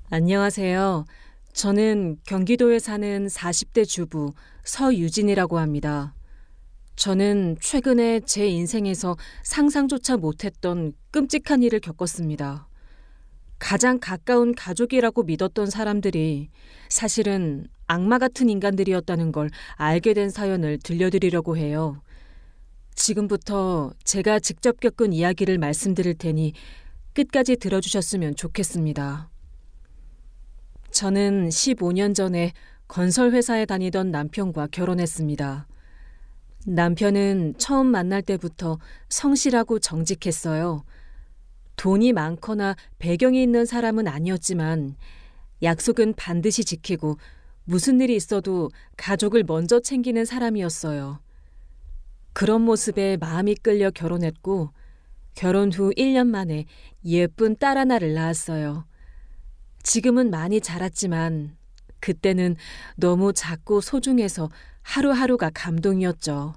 안녕하세요. 저는 경기도에 사는 40대 주부 서유진이라고 합니다. 저는 최근에 제 인생에서 상상조차 못했던 끔찍한 일을 겪었습니다. 가장 가까운 가족이라고 믿었던 사람들이 사실은 악마 같은 인간들이었다는 걸 알게 된 사연을 들려드리려고 해요. 지금부터 제가 직접 겪은 이야기를 말씀드릴 테니 끝까지 들어주셨으면 좋겠습니다. 저는 15년 전에 건설회사에 다니던 남편과 결혼했습니다. 남편은 처음 만날 때부터 성실하고 정직했어요. 돈이 많거나 배경이 있는 사람은 아니었지만 약속은 반드시 지키고 무슨 일이 있어도 가족을 먼저 챙기는 사람이었어요. 그런 모습에 마음이 끌려 결혼했고 결혼 후 1년 만에 예쁜 딸 하나를 낳았어요. 지금은 많이 자랐지만 그때는 너무 작고 소중해서 하루하루가 감동이었죠.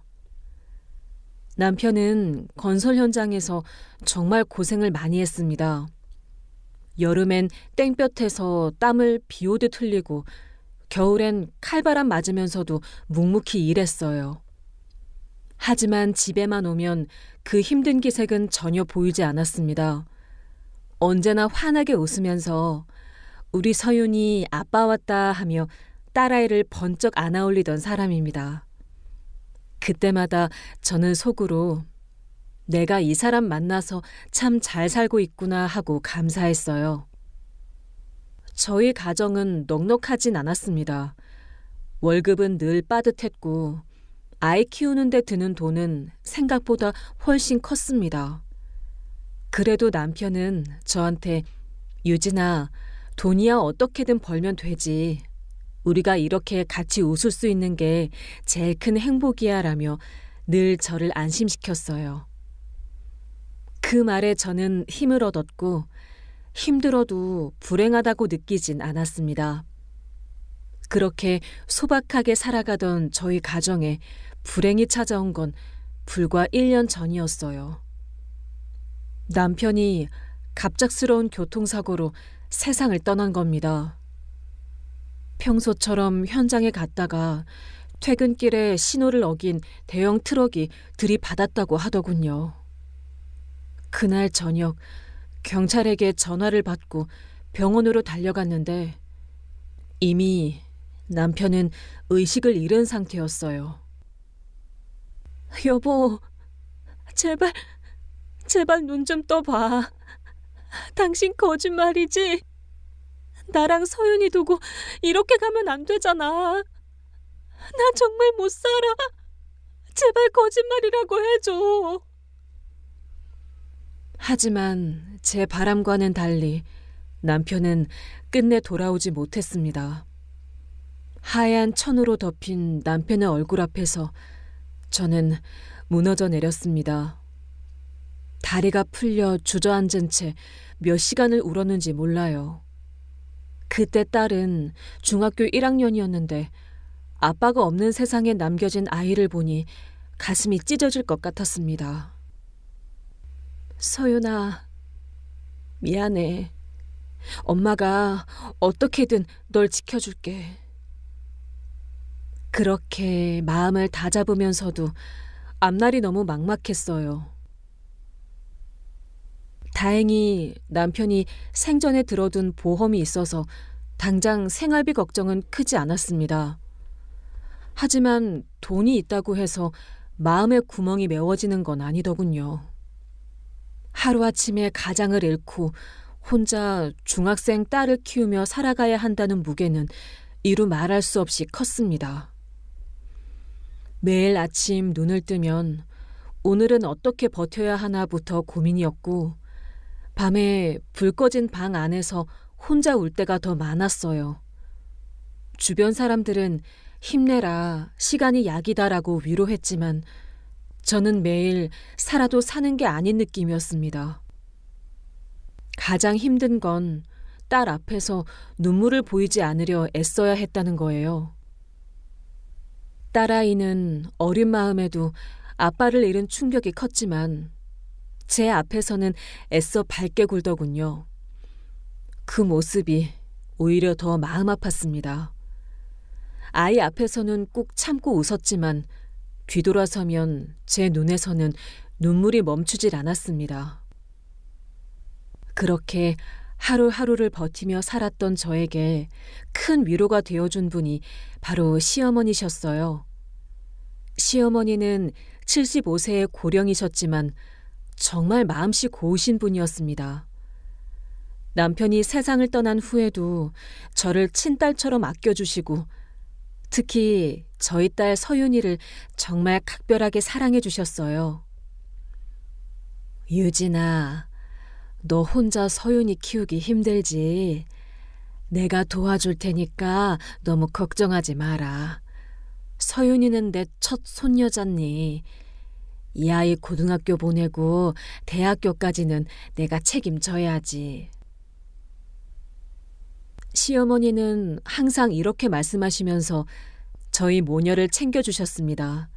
남편은 건설 현장에서 정말 고생을 많이 했습니다. 여름엔 땡볕에서 땀을 비 오듯 흘리고 겨울엔 칼바람 맞으면서도 묵묵히 일했어요. 하지만 집에만 오면 그 힘든 기색은 전혀 보이지 않았습니다. 언제나 환하게 웃으면서 우리 서윤이 아빠 왔다 하며 딸아이를 번쩍 안아올리던 사람입니다. 그때마다 저는 속으로 내가 이 사람 만나서 참 잘 살고 있구나 하고 감사했어요. 저희 가정은 넉넉하진 않았습니다. 월급은 늘 빠듯했고 아이 키우는 데 드는 돈은 생각보다 훨씬 컸습니다. 그래도 남편은 저한테 유진아, 돈이야 어떻게든 벌면 되지. 우리가 이렇게 같이 웃을 수 있는 게 제일 큰 행복이야 라며 늘 저를 안심시켰어요. 그 말에 저는 힘을 얻었고 힘들어도 불행하다고 느끼진 않았습니다. 그렇게 소박하게 살아가던 저희 가정에 불행이 찾아온 건 불과 1년 전이었어요. 남편이 갑작스러운 교통사고로 세상을 떠난 겁니다. 평소처럼 현장에 갔다가 퇴근길에 신호를 어긴 대형 트럭이 들이받았다고 하더군요. 그날 저녁 경찰에게 전화를 받고 병원으로 달려갔는데 이미 남편은 의식을 잃은 상태였어요. 여보, 제발 눈 좀 떠봐. 당신 거짓말이지? 나랑 서윤이 두고 이렇게 가면 안 되잖아. 나 정말 못 살아. 제발 거짓말이라고 해줘. 하지만 제 바람과는 달리 남편은 끝내 돌아오지 못했습니다. 하얀 천으로 덮인 남편의 얼굴 앞에서 저는 무너져 내렸습니다. 다리가 풀려 주저앉은 채 몇 시간을 울었는지 몰라요. 그때 딸은 중학교 1학년이었는데 아빠가 없는 세상에 남겨진 아이를 보니 가슴이 찢어질 것 같았습니다. 서윤아, 미안해. 엄마가 어떻게든 널 지켜줄게. 그렇게 마음을 다잡으면서도 앞날이 너무 막막했어요. 다행히 남편이 생전에 들어둔 보험이 있어서 당장 생활비 걱정은 크지 않았습니다. 하지만 돈이 있다고 해서 마음의 구멍이 메워지는 건 아니더군요. 하루아침에 가장을 잃고 혼자 중학생 딸을 키우며 살아가야 한다는 무게는 이루 말할 수 없이 컸습니다. 매일 아침 눈을 뜨면 오늘은 어떻게 버텨야 하나부터 고민이었고 밤에 불 꺼진 방 안에서 혼자 울 때가 더 많았어요. 주변 사람들은 힘내라, 시간이 약이다라고 위로했지만 저는 매일 살아도 사는 게 아닌 느낌이었습니다. 가장 힘든 건 딸 앞에서 눈물을 보이지 않으려 애써야 했다는 거예요. 딸아이는 어린 마음에도 아빠를 잃은 충격이 컸지만 제 앞에서는 애써 밝게 굴더군요. 그 모습이 오히려 더 마음 아팠습니다. 아이 앞에서는 꾹 참고 웃었지만 뒤돌아서면 제 눈에서는 눈물이 멈추질 않았습니다. 그렇게 하루하루를 버티며 살았던 저에게 큰 위로가 되어준 분이 바로 시어머니셨어요. 시어머니는 75세의 고령이셨지만 정말 마음씨 고우신 분이었습니다. 남편이 세상을 떠난 후에도 저를 친딸처럼 아껴주시고 특히 저희 딸 서윤이를 정말 각별하게 사랑해 주셨어요. 유진아, 너 혼자 서윤이 키우기 힘들지? 내가 도와줄 테니까 너무 걱정하지 마라. 서윤이는 내 첫 손녀잖니. 이 아이 고등학교 보내고 대학교까지는 내가 책임져야지. 시어머니는 항상 이렇게 말씀하시면서 저희 모녀를 챙겨주셨습니다.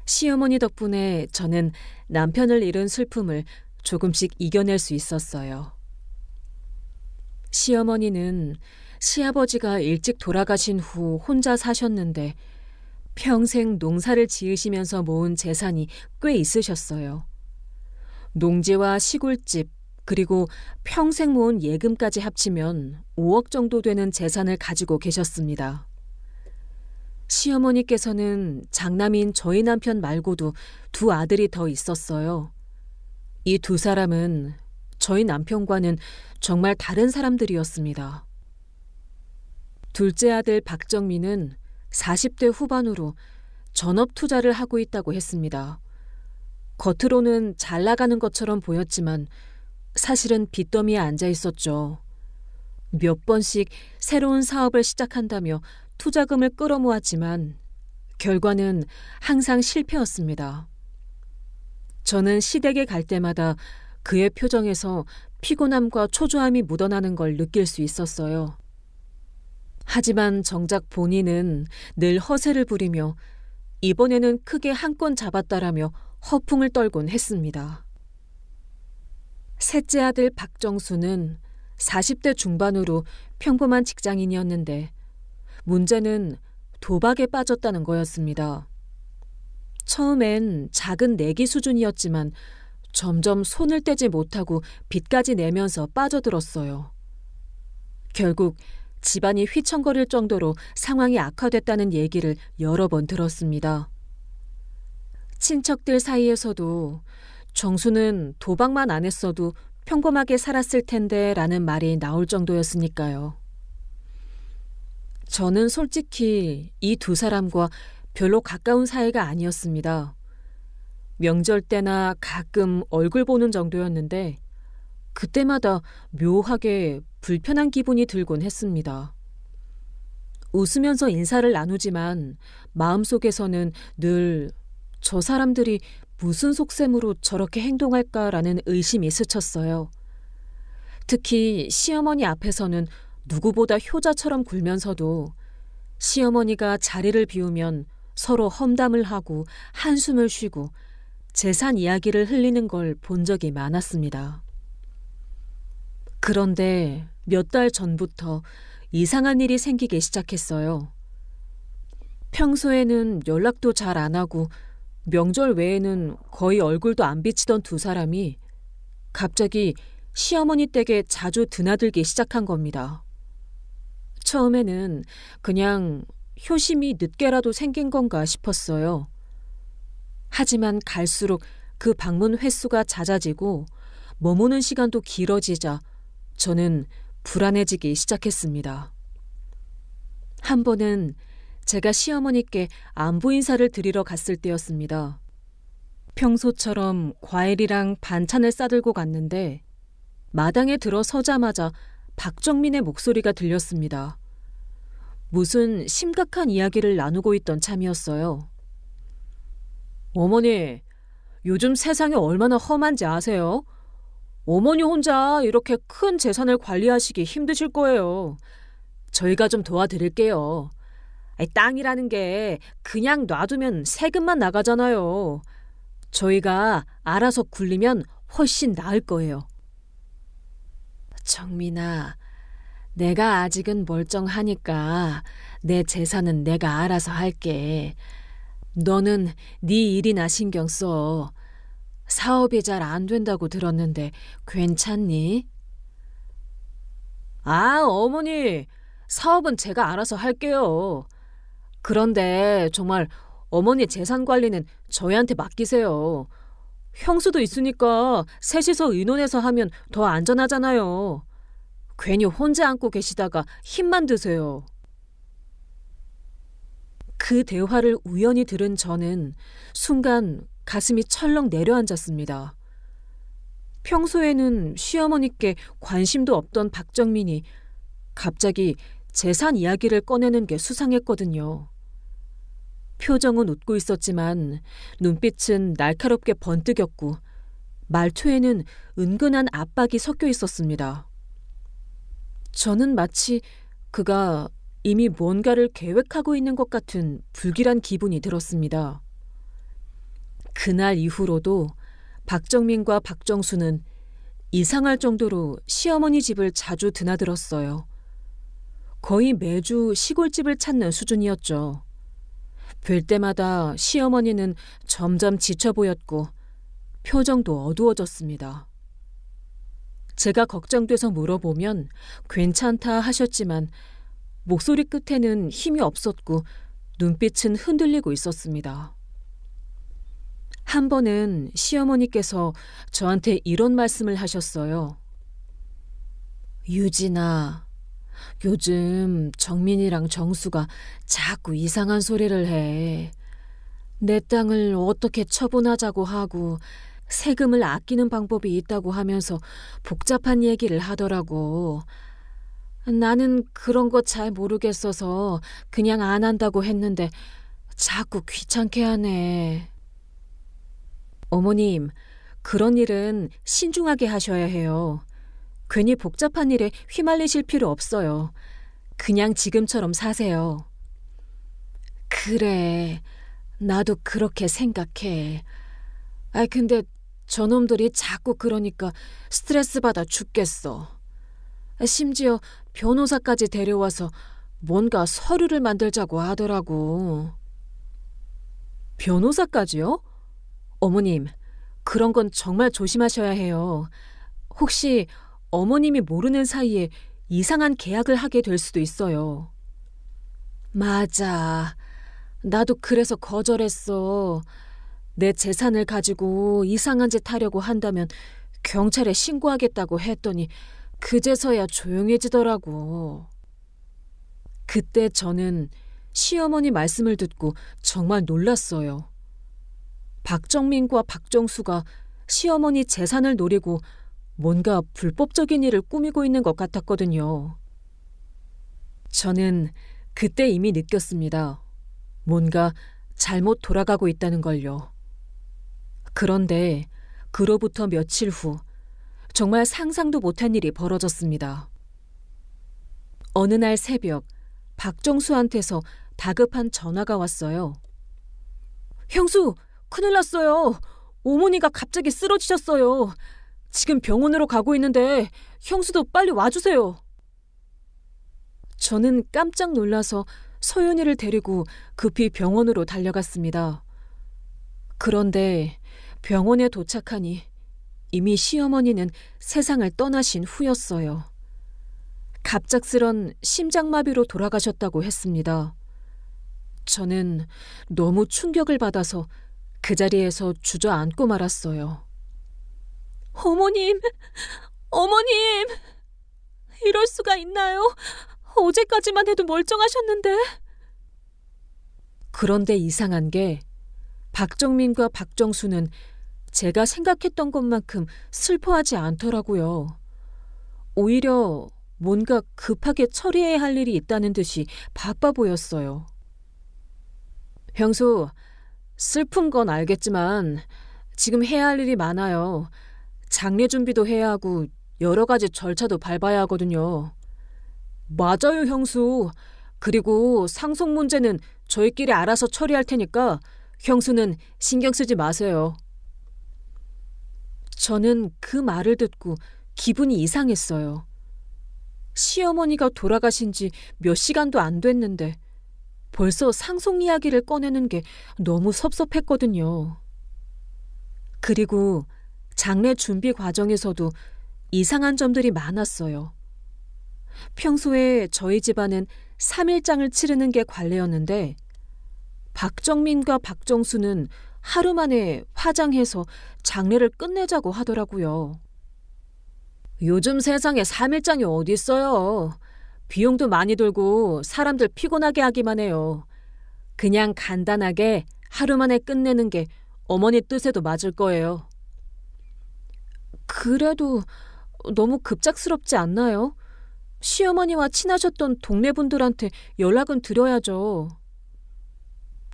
시어머니 덕분에 저는 남편을 잃은 슬픔을 조금씩 이겨낼 수 있었어요. 시어머니는 시아버지가 일찍 돌아가신 후 혼자 사셨는데 평생 농사를 지으시면서 모은 재산이 꽤 있으셨어요. 농지와 시골집, 그리고 평생 모은 예금까지 합치면 5억 정도 되는 재산을 가지고 계셨습니다. 시어머니께서는 장남인 저희 남편 말고도 두 아들이 더 있었어요. 이 두 사람은 저희 남편과는 정말 다른 사람들이었습니다. 둘째 아들 박정민은 40대 후반으로 전업 투자를 하고 있다고 했습니다. 겉으로는 잘 나가는 것처럼 보였지만 사실은 빚더미에 앉아 있었죠. 몇 번씩 새로운 사업을 시작한다며 투자금을 끌어모았지만 결과는 항상 실패였습니다. 저는 시댁에 갈 때마다 그의 표정에서 피곤함과 초조함이 묻어나는 걸 느낄 수 있었어요. 하지만 정작 본인은 늘 허세를 부리며 이번에는 크게 한 건 잡았다라며 허풍을 떨곤 했습니다. 셋째 아들 박정수는 40대 중반으로 평범한 직장인이었는데 문제는 도박에 빠졌다는 거였습니다. 처음엔 작은 내기 수준이었지만 점점 손을 떼지 못하고 빚까지 내면서 빠져들었어요. 결국 집안이 휘청거릴 정도로 상황이 악화됐다는 얘기를 여러 번 들었습니다. 친척들 사이에서도 정수는 도박만 안 했어도 평범하게 살았을 텐데 라는 말이 나올 정도였으니까요. 저는 솔직히 이 두 사람과 별로 가까운 사이가 아니었습니다. 명절 때나 가끔 얼굴 보는 정도였는데 그때마다 묘하게 불편한 기분이 들곤 했습니다. 웃으면서 인사를 나누지만 마음속에서는 늘 저 사람들이 무슨 속셈으로 저렇게 행동할까라는 의심이 스쳤어요. 특히 시어머니 앞에서는 누구보다 효자처럼 굴면서도 시어머니가 자리를 비우면 서로 험담을 하고 한숨을 쉬고 재산 이야기를 흘리는 걸 본 적이 많았습니다. 그런데 몇 달 전부터 이상한 일이 생기기 시작했어요. 평소에는 연락도 잘 안 하고 명절 외에는 거의 얼굴도 안 비치던 두 사람이 갑자기 시어머니 댁에 자주 드나들기 시작한 겁니다. 처음에는 그냥 효심이 늦게라도 생긴 건가 싶었어요. 하지만 갈수록 그 방문 횟수가 잦아지고 머무는 시간도 길어지자 저는 불안해지기 시작했습니다. 한 번은 제가 시어머니께 안부 인사를 드리러 갔을 때였습니다. 평소처럼 과일이랑 반찬을 싸들고 갔는데 마당에 들어서자마자 박정민의 목소리가 들렸습니다. 무슨 심각한 이야기를 나누고 있던 참이었어요. 어머니, 요즘 세상이 얼마나 험한지 아세요? 어머니 혼자 이렇게 큰 재산을 관리하시기 힘드실 거예요. 저희가 좀 도와드릴게요. 땅이라는 게 그냥 놔두면 세금만 나가잖아요. 저희가 알아서 굴리면 훨씬 나을 거예요. 정민아, 내가 아직은 멀쩡하니까 내 재산은 내가 알아서 할게. 너는 네 일이나 신경 써. 사업이 잘 안 된다고 들었는데 괜찮니? 아, 어머니, 사업은 제가 알아서 할게요. 그런데 정말 어머니 재산 관리는 저희한테 맡기세요. 형수도 있으니까 셋이서 의논해서 하면 더 안전하잖아요. 괜히 혼자 안고 계시다가 힘만 드세요. 그 대화를 우연히 들은 저는 순간 가슴이 철렁 내려앉았습니다. 평소에는 시어머니께 관심도 없던 박정민이 갑자기 재산 이야기를 꺼내는 게 수상했거든요. 표정은 웃고 있었지만 눈빛은 날카롭게 번뜩였고 말투에는 은근한 압박이 섞여 있었습니다. 저는 마치 그가 이미 뭔가를 계획하고 있는 것 같은 불길한 기분이 들었습니다. 그날 이후로도 박정민과 박정수는 이상할 정도로 시어머니 집을 자주 드나들었어요. 거의 매주 시골집을 찾는 수준이었죠. 뵐 때마다 시어머니는 점점 지쳐 보였고 표정도 어두워졌습니다. 제가 걱정돼서 물어보면 괜찮다 하셨지만 목소리 끝에는 힘이 없었고 눈빛은 흔들리고 있었습니다. 한 번은 시어머니께서 저한테 이런 말씀을 하셨어요. 유진아, 요즘 정민이랑 정수가 자꾸 이상한 소리를 해. 내 땅을 어떻게 처분하자고 하고 세금을 아끼는 방법이 있다고 하면서 복잡한 얘기를 하더라고. 나는 그런 거 잘 모르겠어서 그냥 안 한다고 했는데 자꾸 귀찮게 하네. 어머님, 그런 일은 신중하게 하셔야 해요. 괜히 복잡한 일에 휘말리실 필요 없어요. 그냥 지금처럼 사세요. 그래, 나도 그렇게 생각해. 근데 저놈들이 자꾸 그러니까 스트레스 받아 죽겠어. 심지어 변호사까지 데려와서 뭔가 서류를 만들자고 하더라고. 변호사까지요? 어머님, 그런 건 정말 조심하셔야 해요. 혹시 어머님이 모르는 사이에 이상한 계약을 하게 될 수도 있어요. 맞아. 나도 그래서 거절했어. 내 재산을 가지고 이상한 짓 하려고 한다면 경찰에 신고하겠다고 했더니 그제서야 조용해지더라고. 그때 저는 시어머니 말씀을 듣고 정말 놀랐어요. 박정민과 박정수가 시어머니 재산을 노리고 뭔가 불법적인 일을 꾸미고 있는 것 같았거든요. 저는 그때 이미 느꼈습니다. 뭔가 잘못 돌아가고 있다는 걸요. 그런데 그로부터 며칠 후 정말 상상도 못한 일이 벌어졌습니다. 어느 날 새벽 박정수한테서 다급한 전화가 왔어요. 형수, 큰일 났어요. 어머니가 갑자기 쓰러지셨어요. 지금 병원으로 가고 있는데 형수도 빨리 와주세요. 저는 깜짝 놀라서 소연이를 데리고 급히 병원으로 달려갔습니다. 그런데 병원에 도착하니 이미 시어머니는 세상을 떠나신 후였어요. 갑작스런 심장마비로 돌아가셨다고 했습니다. 저는 너무 충격을 받아서 그 자리에서 주저앉고 말았어요. 어머님, 어머님! 이럴 수가 있나요? 어제까지만 해도 멀쩡하셨는데. 그런데 이상한 게 박정민과 박정수는 제가 생각했던 것만큼 슬퍼하지 않더라고요. 오히려 뭔가 급하게 처리해야 할 일이 있다는 듯이 바빠 보였어요. 형수, 슬픈 건 알겠지만 지금 해야 할 일이 많아요. 장례 준비도 해야 하고 여러 가지 절차도 밟아야 하거든요. 맞아요, 형수. 그리고 상속 문제는 저희끼리 알아서 처리할 테니까 형수는 신경 쓰지 마세요. 저는 그 말을 듣고 기분이 이상했어요. 시어머니가 돌아가신 지 몇 시간도 안 됐는데 벌써 상속 이야기를 꺼내는 게 너무 섭섭했거든요. 그리고 장례 준비 과정에서도 이상한 점들이 많았어요. 평소에 저희 집안은 3일장을 치르는 게 관례였는데 박정민과 박정수는 하루 만에 화장해서 장례를 끝내자고 하더라고요. 요즘 세상에 3일장이 어디 있어요. 비용도 많이 들고 사람들 피곤하게 하기만 해요. 그냥 간단하게 하루 만에 끝내는 게 어머니 뜻에도 맞을 거예요. 그래도 너무 급작스럽지 않나요? 시어머니와 친하셨던 동네 분들한테 연락은 드려야죠.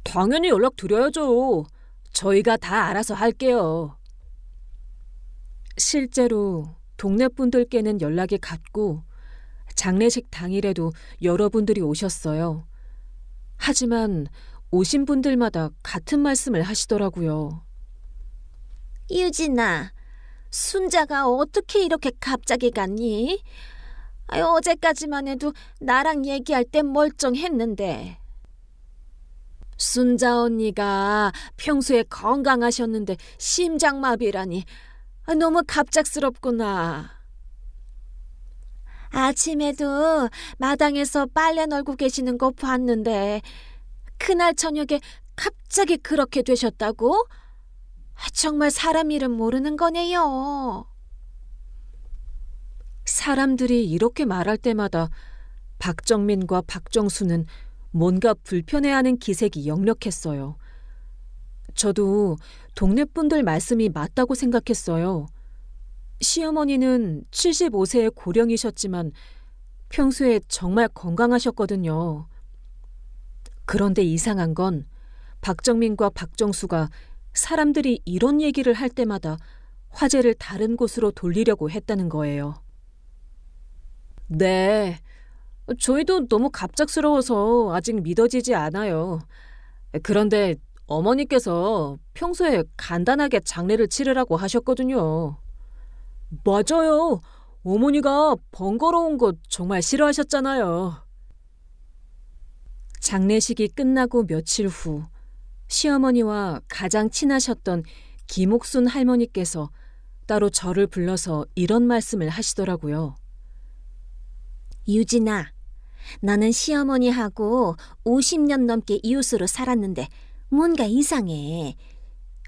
당연히 연락 드려야죠. 저희가 다 알아서 할게요. 실제로 동네 분들께는 연락이 갔고 장례식 당일에도 여러분들이 오셨어요. 하지만 오신 분들마다 같은 말씀을 하시더라고요. 유진아, 순자가 어떻게 이렇게 갑자기 갔니? 어제까지만 해도 나랑 얘기할 땐 멀쩡했는데. 순자 언니가 평소에 건강하셨는데 심장마비라니 너무 갑작스럽구나. 아침에도 마당에서 빨래 널고 계시는 거 봤는데 그날 저녁에 갑자기 그렇게 되셨다고? 정말 사람 이름 모르는 거네요. 사람들이 이렇게 말할 때마다 박정민과 박정수는 뭔가 불편해하는 기색이 역력했어요. 저도 동네 분들 말씀이 맞다고 생각했어요. 시어머니는 75세의 고령이셨지만 평소에 정말 건강하셨거든요. 그런데 이상한 건 박정민과 박정수가 사람들이 이런 얘기를 할 때마다 화제를 다른 곳으로 돌리려고 했다는 거예요. 네, 저희도 너무 갑작스러워서 아직 믿어지지 않아요. 그런데 어머니께서 평소에 간단하게 장례를 치르라고 하셨거든요. 맞아요. 어머니가 번거로운 거 정말 싫어하셨잖아요. 장례식이 끝나고 며칠 후 시어머니와 가장 친하셨던 김옥순 할머니께서 따로 저를 불러서 이런 말씀을 하시더라고요. 유진아, 나는 시어머니하고 50년 넘게 이웃으로 살았는데 뭔가 이상해.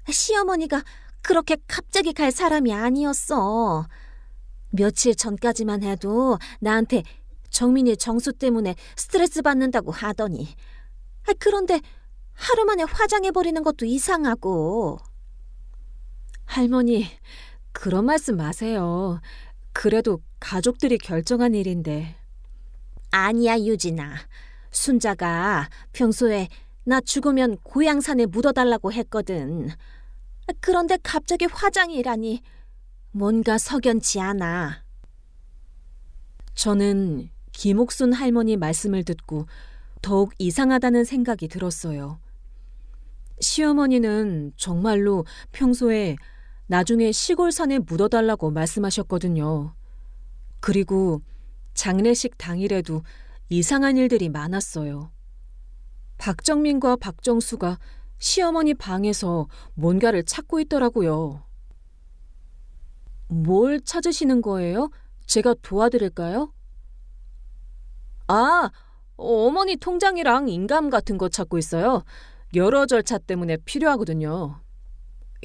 시어머니가 그렇게 갑자기 갈 사람이 아니었어. 며칠 전까지만 해도 나한테 정민이 정수 때문에 스트레스 받는다고 하더니 그런데 하루 만에 화장해버리는 것도 이상하고. 할머니, 그런 말씀 마세요. 그래도 가족들이 결정한 일인데. 아니야, 유진아. 순자가 평소에 나 죽으면 고향산에 묻어달라고 했거든. 그런데 갑자기 화장이라니 뭔가 석연치 않아. 저는 김옥순 할머니 말씀을 듣고 더욱 이상하다는 생각이 들었어요. 시어머니는 정말로 평소에 나중에 시골산에 묻어달라고 말씀하셨거든요. 그리고 장례식 당일에도 이상한 일들이 많았어요. 박정민과 박정수가 시어머니 방에서 뭔가를 찾고 있더라고요. 뭘 찾으시는 거예요? 제가 도와드릴까요? 아, 어머니 통장이랑 인감 같은 거 찾고 있어요. 여러 절차 때문에 필요하거든요.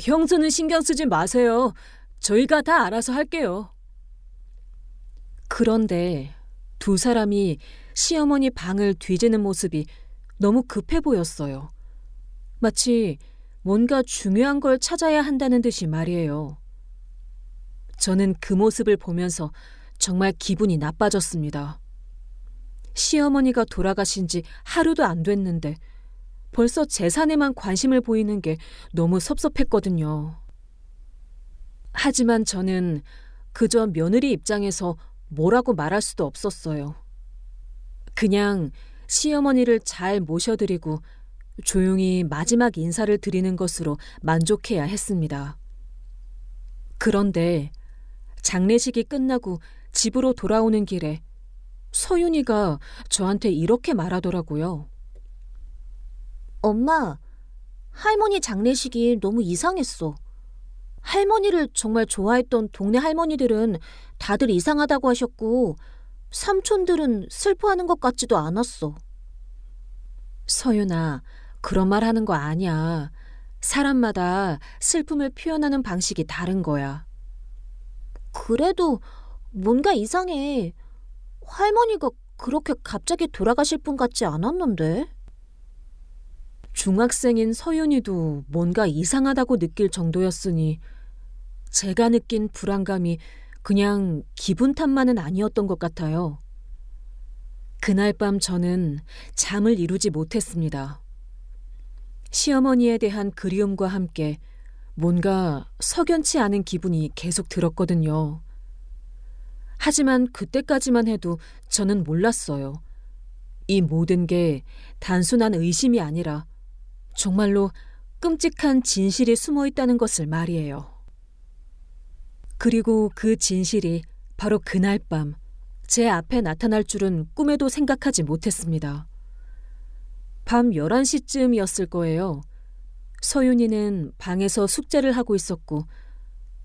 형수는 신경 쓰지 마세요. 저희가 다 알아서 할게요. 그런데 두 사람이 시어머니 방을 뒤지는 모습이 너무 급해 보였어요. 마치 뭔가 중요한 걸 찾아야 한다는 듯이 말이에요. 저는 그 모습을 보면서 정말 기분이 나빠졌습니다. 시어머니가 돌아가신 지 하루도 안 됐는데 벌써 재산에만 관심을 보이는 게 너무 섭섭했거든요. 하지만 저는 그저 며느리 입장에서 뭐라고 말할 수도 없었어요. 그냥 시어머니를 잘 모셔드리고 조용히 마지막 인사를 드리는 것으로 만족해야 했습니다. 그런데 장례식이 끝나고 집으로 돌아오는 길에 서윤이가 저한테 이렇게 말하더라고요. 엄마, 할머니 장례식이 너무 이상했어. 할머니를 정말 좋아했던 동네 할머니들은 다들 이상하다고 하셨고, 삼촌들은 슬퍼하는 것 같지도 않았어. 서윤아, 그런 말 하는 거 아니야. 사람마다 슬픔을 표현하는 방식이 다른 거야. 그래도 뭔가 이상해. 할머니가 그렇게 갑자기 돌아가실 분 같지 않았는데? 중학생인 서윤이도 뭔가 이상하다고 느낄 정도였으니 제가 느낀 불안감이 그냥 기분 탓만은 아니었던 것 같아요. 그날 밤 저는 잠을 이루지 못했습니다. 시어머니에 대한 그리움과 함께 뭔가 석연치 않은 기분이 계속 들었거든요. 하지만 그때까지만 해도 저는 몰랐어요. 이 모든 게 단순한 의심이 아니라 정말로 끔찍한 진실이 숨어 있다는 것을 말이에요. 그리고 그 진실이 바로 그날 밤 제 앞에 나타날 줄은 꿈에도 생각하지 못했습니다. 밤 11시쯤이었을 거예요. 서윤이는 방에서 숙제를 하고 있었고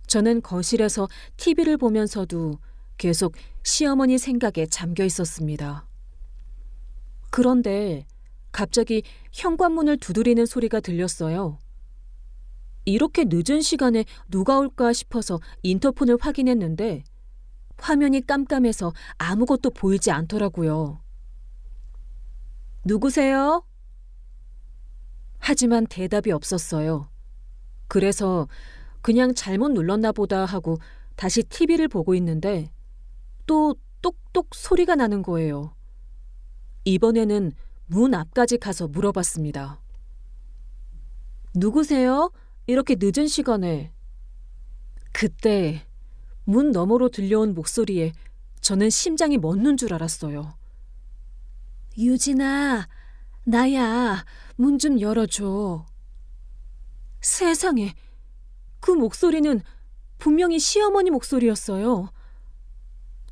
저는 거실에서 TV를 보면서도 계속 시어머니 생각에 잠겨 있었습니다. 그런데 갑자기 현관문을 두드리는 소리가 들렸어요. 이렇게 늦은 시간에 누가 올까 싶어서 인터폰을 확인했는데 화면이 깜깜해서 아무것도 보이지 않더라고요. 누구세요? 하지만 대답이 없었어요. 그래서 그냥 잘못 눌렀나 보다 하고 다시 TV를 보고 있는데 또 똑똑 소리가 나는 거예요. 이번에는 문 앞까지 가서 물어봤습니다. 누구세요? 이렇게 늦은 시간에. 그때 문 너머로 들려온 목소리에 저는 심장이 멎는 줄 알았어요. 유진아, 나야. 문 좀 열어줘. 세상에, 그 목소리는 분명히 시어머니 목소리였어요.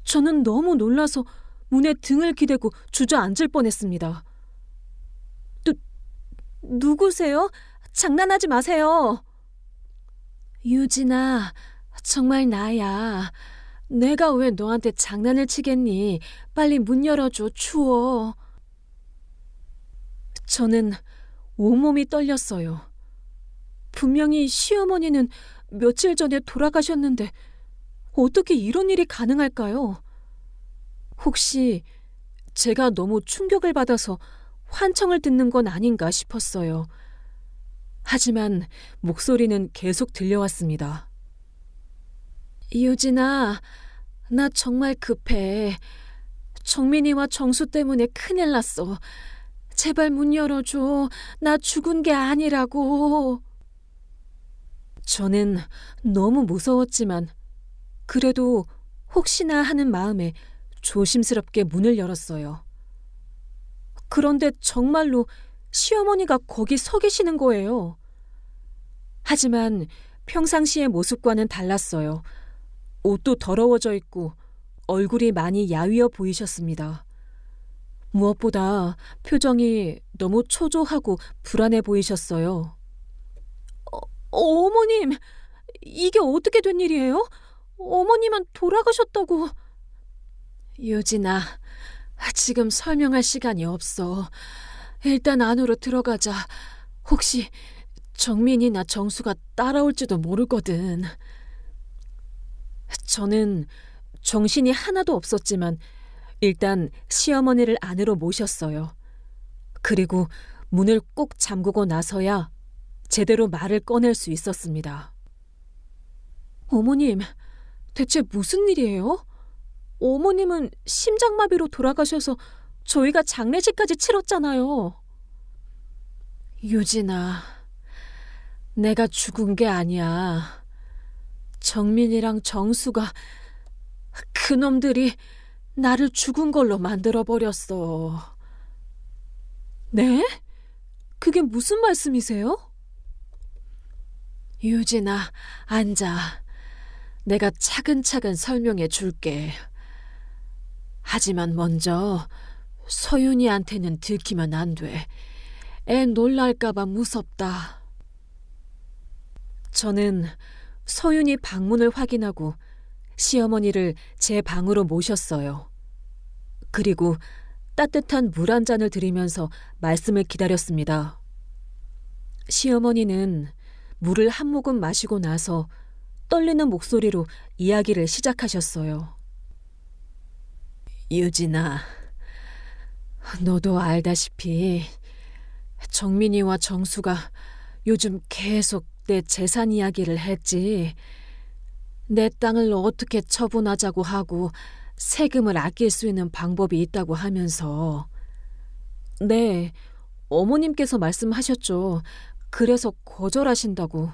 저는 너무 놀라서 문에 등을 기대고 주저앉을 뻔했습니다. 누구세요? 장난하지 마세요. 유진아, 정말 나야. 내가 왜 너한테 장난을 치겠니? 빨리 문 열어줘, 추워. 저는 온몸이 떨렸어요. 분명히 시어머니는 며칠 전에 돌아가셨는데 어떻게 이런 일이 가능할까요? 혹시 제가 너무 충격을 받아서 환청을 듣는 건 아닌가 싶었어요. 하지만 목소리는 계속 들려왔습니다. 유진아, 나 정말 급해. 정민이와 정수 때문에 큰일 났어. 제발 문 열어줘. 나 죽은 게 아니라고. 저는 너무 무서웠지만 그래도 혹시나 하는 마음에 조심스럽게 문을 열었어요. 그런데 정말로 시어머니가 거기 서 계시는 거예요. 하지만 평상시의 모습과는 달랐어요. 옷도 더러워져 있고 얼굴이 많이 야위어 보이셨습니다. 무엇보다 표정이 너무 초조하고 불안해 보이셨어요. 어머님, 이게 어떻게 된 일이에요? 어머님은 돌아가셨다고. 유진아, 지금 설명할 시간이 없어. 일단 안으로 들어가자. 혹시 정민이나 정수가 따라올지도 모르거든. 저는 정신이 하나도 없었지만 일단 시어머니를 안으로 모셨어요. 그리고 문을 꼭 잠그고 나서야 제대로 말을 꺼낼 수 있었습니다. 어머님, 대체 무슨 일이에요? 어머님은 심장마비로 돌아가셔서 저희가 장례식까지 치렀잖아요. 유진아, 내가 죽은 게 아니야. 정민이랑 정수가 그놈들이 나를 죽은 걸로 만들어버렸어. 네? 그게 무슨 말씀이세요? 유진아, 앉아. 내가 차근차근 설명해 줄게. 하지만 먼저 서윤이한테는 들키면 안 돼. 애 놀랄까봐 무섭다. 저는 서윤이 방문을 확인하고 시어머니를 제 방으로 모셨어요. 그리고 따뜻한 물 한 잔을 드리면서 말씀을 기다렸습니다. 시어머니는 물을 한 모금 마시고 나서 떨리는 목소리로 이야기를 시작하셨어요. 유진아, 너도 알다시피 정민이와 정수가 요즘 계속 내 재산 이야기를 했지. 내 땅을 어떻게 처분하자고 하고 세금을 아낄 수 있는 방법이 있다고 하면서. 네, 어머님께서 말씀하셨죠. 그래서 거절하신다고.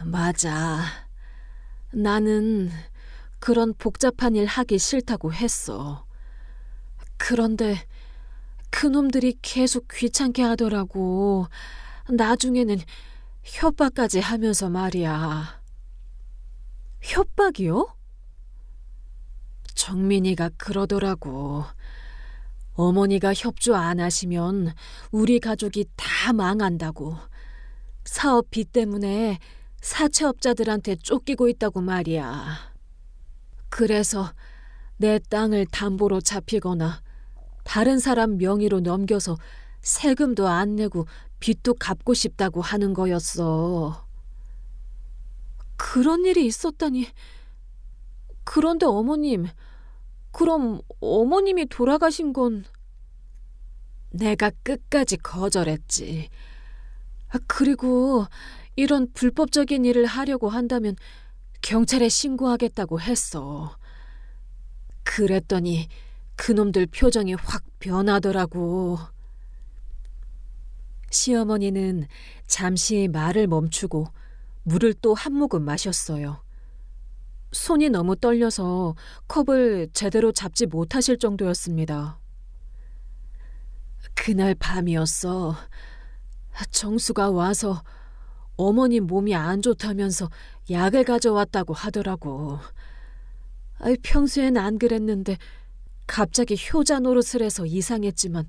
맞아. 나는 그런 복잡한 일 하기 싫다고 했어. 그런데 그놈들이 계속 귀찮게 하더라고. 나중에는 협박까지 하면서 말이야. 협박이요? 정민이가 그러더라고. 어머니가 협조 안 하시면 우리 가족이 다 망한다고. 사업비 때문에 사채업자들한테 쫓기고 있다고 말이야. 그래서 내 땅을 담보로 잡히거나 다른 사람 명의로 넘겨서 세금도 안 내고 빚도 갚고 싶다고 하는 거였어. 그런 일이 있었다니. 그런데 어머님, 그럼 어머님이 돌아가신 건? 내가 끝까지 거절했지. 그리고 이런 불법적인 일을 하려고 한다면 경찰에 신고하겠다고 했어. 그랬더니 그놈들 표정이 확 변하더라고. 시어머니는 잠시 말을 멈추고 물을 또 한 모금 마셨어요. 손이 너무 떨려서 컵을 제대로 잡지 못하실 정도였습니다. 그날 밤이었어. 정수가 와서 어머니 몸이 안 좋다면서 약을 가져왔다고 하더라고. 평소엔 안 그랬는데 갑자기 효자 노릇을 해서 이상했지만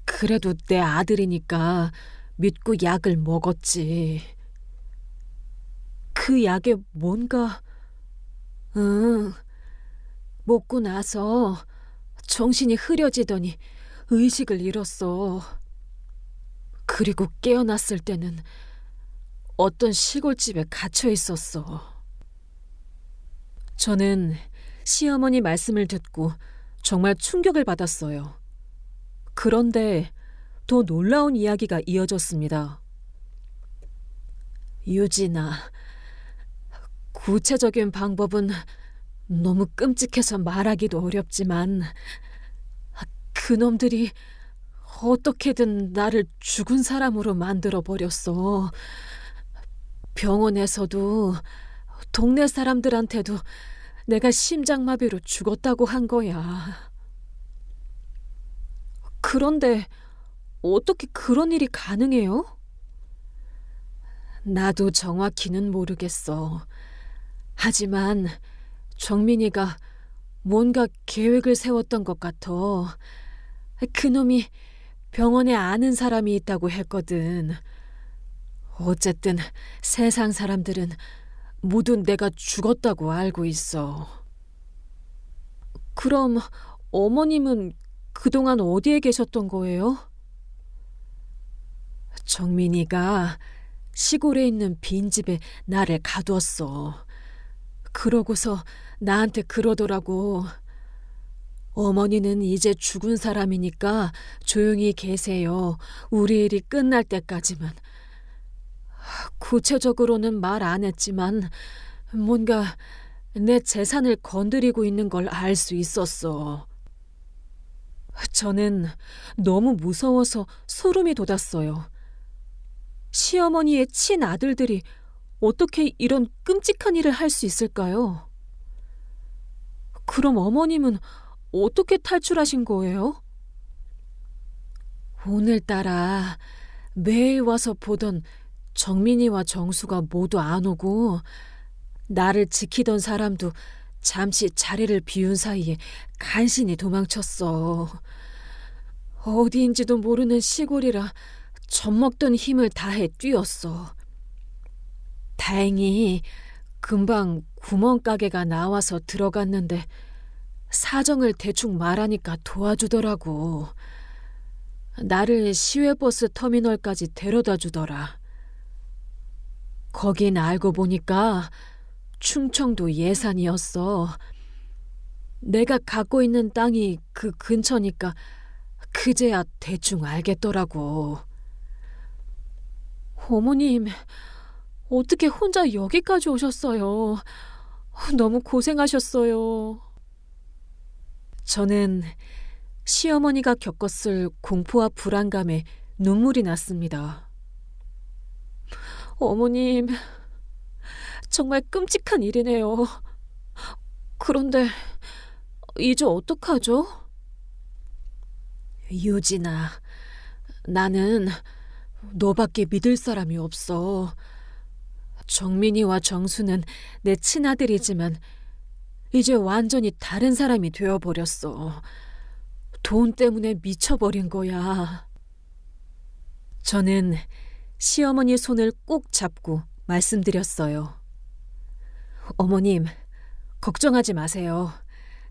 그래도 내 아들이니까 믿고 약을 먹었지. 그 약에 뭔가... 먹고 나서 정신이 흐려지더니 의식을 잃었어. 그리고 깨어났을 때는 어떤 시골집에 갇혀 있었어. 저는 시어머니 말씀을 듣고 정말 충격을 받았어요. 그런데 더 놀라운 이야기가 이어졌습니다. 유진아, 구체적인 방법은 너무 끔찍해서 말하기도 어렵지만 그놈들이 어떻게든 나를 죽은 사람으로 만들어버렸어. 병원에서도 동네 사람들한테도 내가 심장마비로 죽었다고 한 거야. 그런데 어떻게 그런 일이 가능해요? 나도 정확히는 모르겠어. 하지만 정민이가 뭔가 계획을 세웠던 것 같아. 그놈이 병원에 아는 사람이 있다고 했거든. 어쨌든 세상 사람들은 모두 내가 죽었다고 알고 있어. 그럼 어머님은 그동안 어디에 계셨던 거예요? 정민이가 시골에 있는 빈집에 나를 가두었어. 그러고서 나한테 그러더라고. 어머니는 이제 죽은 사람이니까 조용히 계세요. 우리 일이 끝날 때까지만. 구체적으로는 말 안 했지만 뭔가 내 재산을 건드리고 있는 걸 알 수 있었어. 저는 너무 무서워서 소름이 돋았어요. 시어머니의 친아들들이 어떻게 이런 끔찍한 일을 할 수 있을까요? 그럼 어머님은 어떻게 탈출하신 거예요? 오늘따라 매일 와서 보던 정민이와 정수가 모두 안 오고 나를 지키던 사람도 잠시 자리를 비운 사이에 간신히 도망쳤어. 어디인지도 모르는 시골이라 젖먹던 힘을 다해 뛰었어. 다행히 금방 구멍가게가 나와서 들어갔는데 사정을 대충 말하니까 도와주더라고. 나를 시외버스 터미널까지 데려다 주더라. 거긴 알고 보니까 충청도 예산이었어. 내가 갖고 있는 땅이 그 근처니까 그제야 대충 알겠더라고. 어머님, 어떻게 혼자 여기까지 오셨어요? 너무 고생하셨어요. 저는 시어머니가 겪었을 공포와 불안감에 눈물이 났습니다. 어머님, 정말 끔찍한 일이네요. 그런데 이제 어떡하죠? 유진아, 나는 너밖에 믿을 사람이 없어. 정민이와 정수는 내 친아들이지만 이제 완전히 다른 사람이 되어버렸어. 돈 때문에 미쳐버린 거야. 저는 시어머니 손을 꼭 잡고 말씀드렸어요. 어머님, 걱정하지 마세요.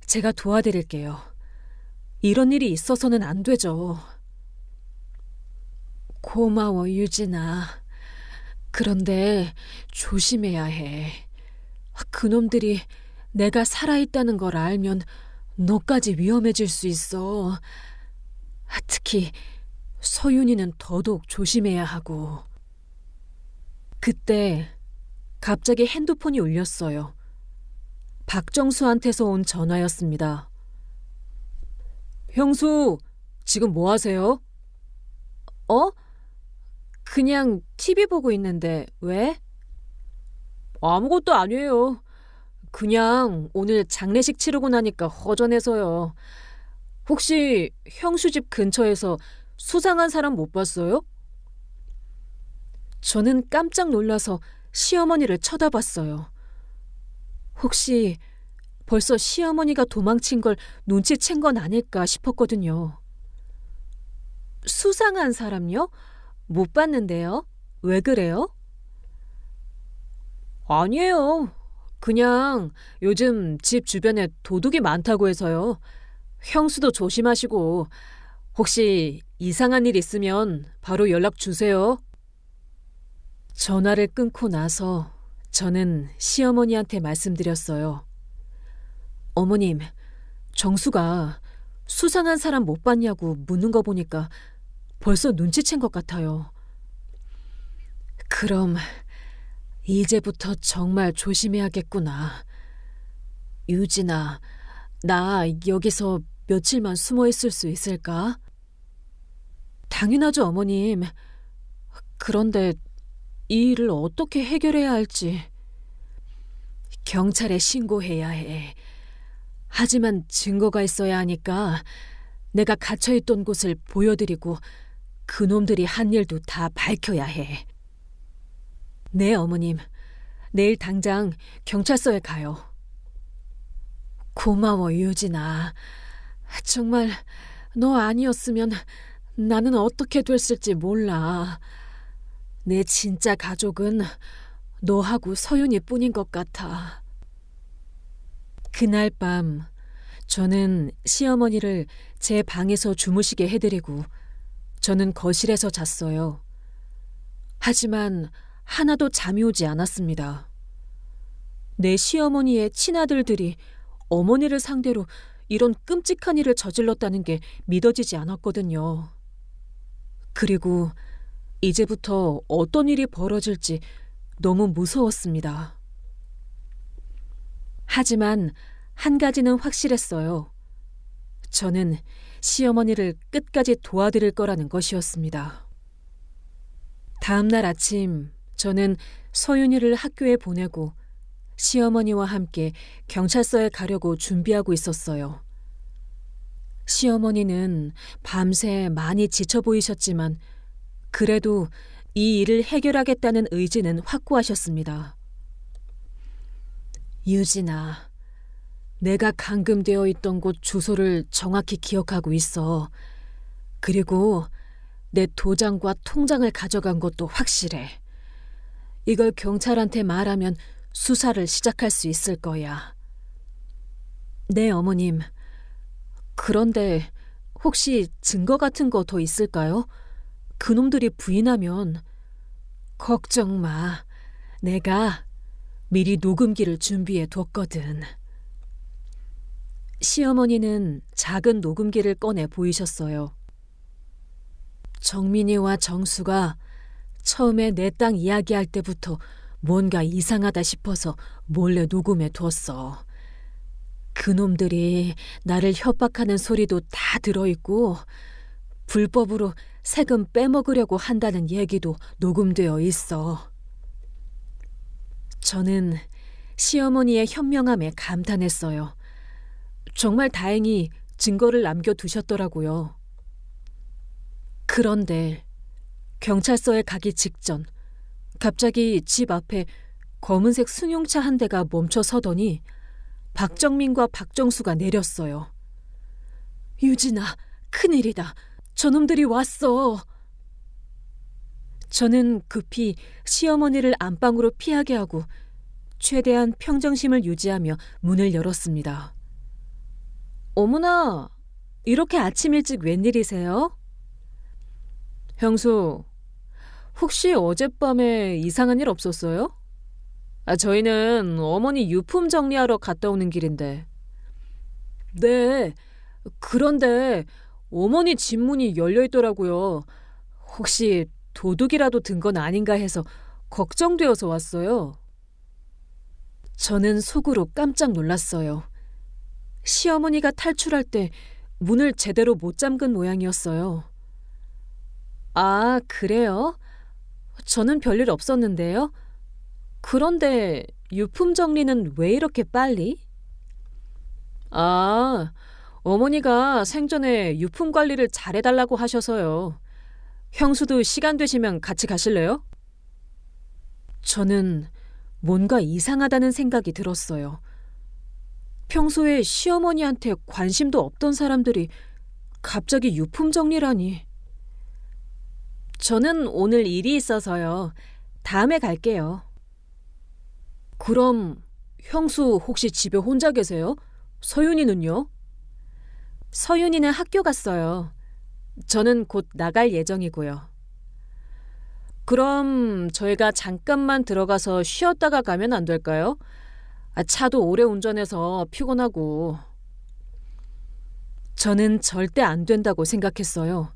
제가 도와드릴게요. 이런 일이 있어서는 안 되죠. 고마워, 유진아. 그런데 조심해야 해. 그놈들이 내가 살아있다는 걸 알면 너까지 위험해질 수 있어. 특히 서윤이는 더더욱 조심해야 하고. 그때 갑자기 핸드폰이 울렸어요. 박정수한테서 온 전화였습니다. 형수, 지금 뭐 하세요? 어? 그냥 TV 보고 있는데 왜? 아무것도 아니에요. 그냥 오늘 장례식 치르고 나니까 허전해서요. 혹시 형수 집 근처에서 수상한 사람 못 봤어요? 저는 깜짝 놀라서 시어머니를 쳐다봤어요. 혹시 벌써 시어머니가 도망친 걸 눈치챈 건 아닐까 싶었거든요. 수상한 사람요? 못 봤는데요. 왜 그래요? 아니에요. 그냥 요즘 집 주변에 도둑이 많다고 해서요. 형수도 조심하시고 혹시 이상한 일 있으면 바로 연락 주세요. 전화를 끊고 나서 저는 시어머니한테 말씀드렸어요. 어머님, 정수가 수상한 사람 못 봤냐고 묻는 거 보니까 벌써 눈치챈 것 같아요. 그럼 이제부터 정말 조심해야겠구나. 유진아, 나 여기서 며칠만 숨어 있을 수 있을까? 당연하죠, 어머님. 그런데 이 일을 어떻게 해결해야 할지. 경찰에 신고해야 해. 하지만 증거가 있어야 하니까 내가 갇혀있던 곳을 보여드리고 그놈들이 한 일도 다 밝혀야 해. 네, 어머님. 내일 당장 경찰서에 가요. 고마워, 유진아. 정말 너 아니었으면 나는 어떻게 됐을지 몰라. 내 진짜 가족은 너하고 서윤이 뿐인 것 같아. 그날 밤 저는 시어머니를 제 방에서 주무시게 해드리고 저는 거실에서 잤어요. 하지만 하나도 잠이 오지 않았습니다. 내 시어머니의 친아들들이 어머니를 상대로 이런 끔찍한 일을 저질렀다는 게 믿어지지 않았거든요. 그리고 이제부터 어떤 일이 벌어질지 너무 무서웠습니다. 하지만 한 가지는 확실했어요. 저는 시어머니를 끝까지 도와드릴 거라는 것이었습니다. 다음 날 아침 저는 서윤이를 학교에 보내고 시어머니와 함께 경찰서에 가려고 준비하고 있었어요. 시어머니는 밤새 많이 지쳐 보이셨지만 그래도 이 일을 해결하겠다는 의지는 확고하셨습니다. 유진아, 내가 감금되어 있던 곳 주소를 정확히 기억하고 있어. 그리고 내 도장과 통장을 가져간 것도 확실해. 이걸 경찰한테 말하면 수사를 시작할 수 있을 거야. 네, 어머님. 그런데 혹시 증거 같은 거 더 있을까요? 그놈들이 부인하면. 걱정 마. 내가 미리 녹음기를 준비해 뒀거든. 시어머니는 작은 녹음기를 꺼내 보이셨어요. 정민이와 정수가 처음에 내 땅 이야기할 때부터 뭔가 이상하다 싶어서 몰래 녹음해 뒀어. 그놈들이 나를 협박하는 소리도 다 들어있고 불법으로 세금 빼먹으려고 한다는 얘기도 녹음되어 있어. 저는 시어머니의 현명함에 감탄했어요. 정말 다행히 증거를 남겨두셨더라고요. 그런데 경찰서에 가기 직전 갑자기 집 앞에 검은색 승용차 한 대가 멈춰 서더니 박정민과 박정수가 내렸어요. 유진아, 큰일이다. 저놈들이 왔어. 저는 급히 시어머니를 안방으로 피하게 하고 최대한 평정심을 유지하며 문을 열었습니다. 어머나, 이렇게 아침 일찍 웬일이세요? 형수, 혹시 어젯밤에 이상한 일 없었어요? 저희는 어머니 유품 정리하러 갔다 오는 길인데. 네, 그런데 어머니 집 문이 열려 있더라고요. 혹시 도둑이라도 든 건 아닌가 해서 걱정되어서 왔어요. 저는 속으로 깜짝 놀랐어요. 시어머니가 탈출할 때 문을 제대로 못 잠근 모양이었어요. 아, 그래요? 저는 별일 없었는데요. 그런데 유품 정리는 왜 이렇게 빨리? 아, 어머니가 생전에 유품 관리를 잘해달라고 하셔서요. 형수도 시간 되시면 같이 가실래요? 저는 뭔가 이상하다는 생각이 들었어요. 평소에 시어머니한테 관심도 없던 사람들이 갑자기 유품 정리라니. 저는 오늘 일이 있어서요. 다음에 갈게요. 그럼 형수 혹시 집에 혼자 계세요? 서윤이는요? 서윤이는 학교 갔어요. 저는 곧 나갈 예정이고요. 그럼 저희가 잠깐만 들어가서 쉬었다가 가면 안 될까요? 차도 오래 운전해서 피곤하고. 저는 절대 안 된다고 생각했어요.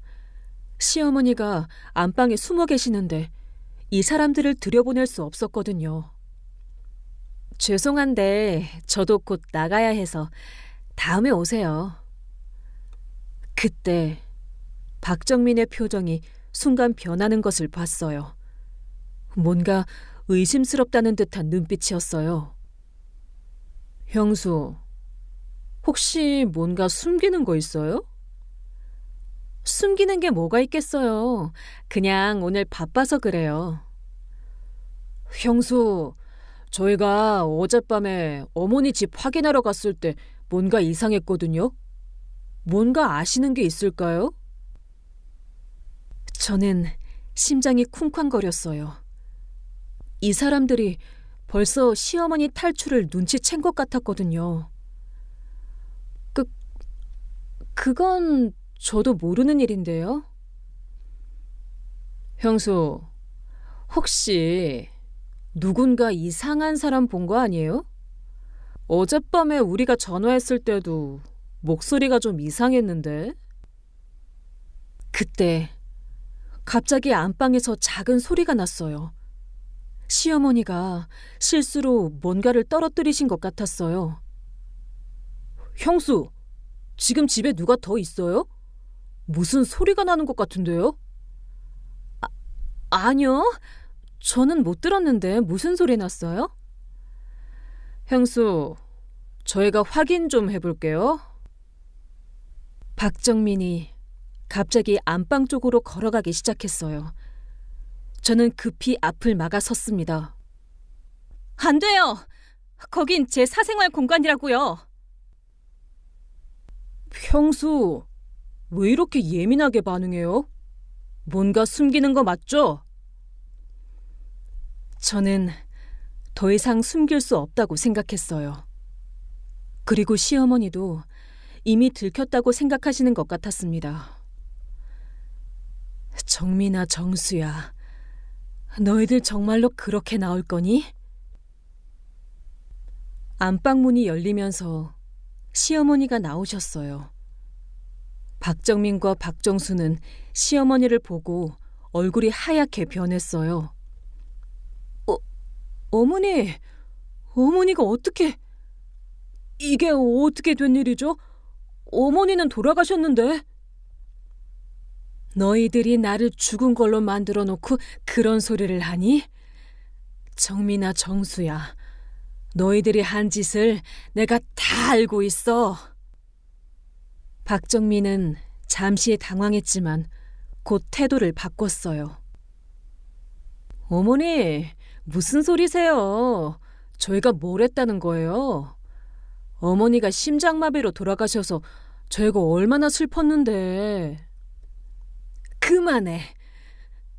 시어머니가 안방에 숨어 계시는데 이 사람들을 들여보낼 수 없었거든요. 죄송한데 저도 곧 나가야 해서 다음에 오세요. 그때 박정민의 표정이 순간 변하는 것을 봤어요. 뭔가 의심스럽다는 듯한 눈빛이었어요. 형수, 혹시 뭔가 숨기는 거 있어요? 숨기는 게 뭐가 있겠어요. 그냥 오늘 바빠서 그래요. 형수, 저희가 어젯밤에 어머니 집 확인하러 갔을 때 뭔가 이상했거든요. 뭔가 아시는 게 있을까요? 저는 심장이 쿵쾅거렸어요. 이 사람들이 벌써 시어머니 탈출을 눈치챈 것 같았거든요. 그건 저도 모르는 일인데요. 형수, 혹시 누군가 이상한 사람 본 거 아니에요? 어젯밤에 우리가 전화했을 때도 목소리가 좀 이상했는데. 그때 갑자기 안방에서 작은 소리가 났어요. 시어머니가 실수로 뭔가를 떨어뜨리신 것 같았어요. 형수, 지금 집에 누가 더 있어요? 무슨 소리가 나는 것 같은데요? 아니요. 저는 못 들었는데 무슨 소리 났어요? 형수, 저희가 확인 좀 해볼게요. 박정민이 갑자기 안방 쪽으로 걸어가기 시작했어요. 저는 급히 앞을 막아섰습니다. 안 돼요. 거긴 제 사생활 공간이라고요. 형수, 왜 이렇게 예민하게 반응해요? 뭔가 숨기는 거 맞죠? 저는 더 이상 숨길 수 없다고 생각했어요. 그리고 시어머니도 이미 들켰다고 생각하시는 것 같았습니다. 정민아, 정수야, 너희들 정말로 그렇게 나올 거니? 안방문이 열리면서 시어머니가 나오셨어요. 박정민과 박정수는 시어머니를 보고 얼굴이 하얗게 변했어요. 어머니, 어머니가 어떻게... 이게 어떻게 된 일이죠? 어머니는 돌아가셨는데. 너희들이 나를 죽은 걸로 만들어 놓고 그런 소리를 하니? 정민아, 정수야, 너희들이 한 짓을 내가 다 알고 있어. 박정민은 잠시 당황했지만 곧 태도를 바꿨어요. 어머니, 무슨 소리세요? 저희가 뭘 했다는 거예요? 어머니가 심장마비로 돌아가셔서 저희가 얼마나 슬펐는데. 그만해.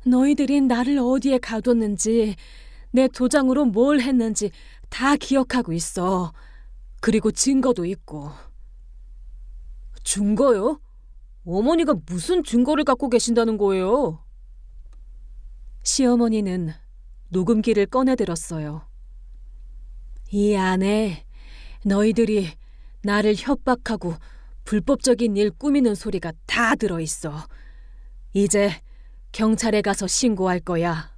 너희들이 나를 어디에 가뒀는지, 내 도장으로 뭘 했는지 다 기억하고 있어. 그리고 증거도 있고. 증거요? 어머니가 무슨 증거를 갖고 계신다는 거예요? 시어머니는 녹음기를 꺼내들었어요. 이 안에 너희들이 나를 협박하고 불법적인 일 꾸미는 소리가 다 들어있어. 이제 경찰에 가서 신고할 거야.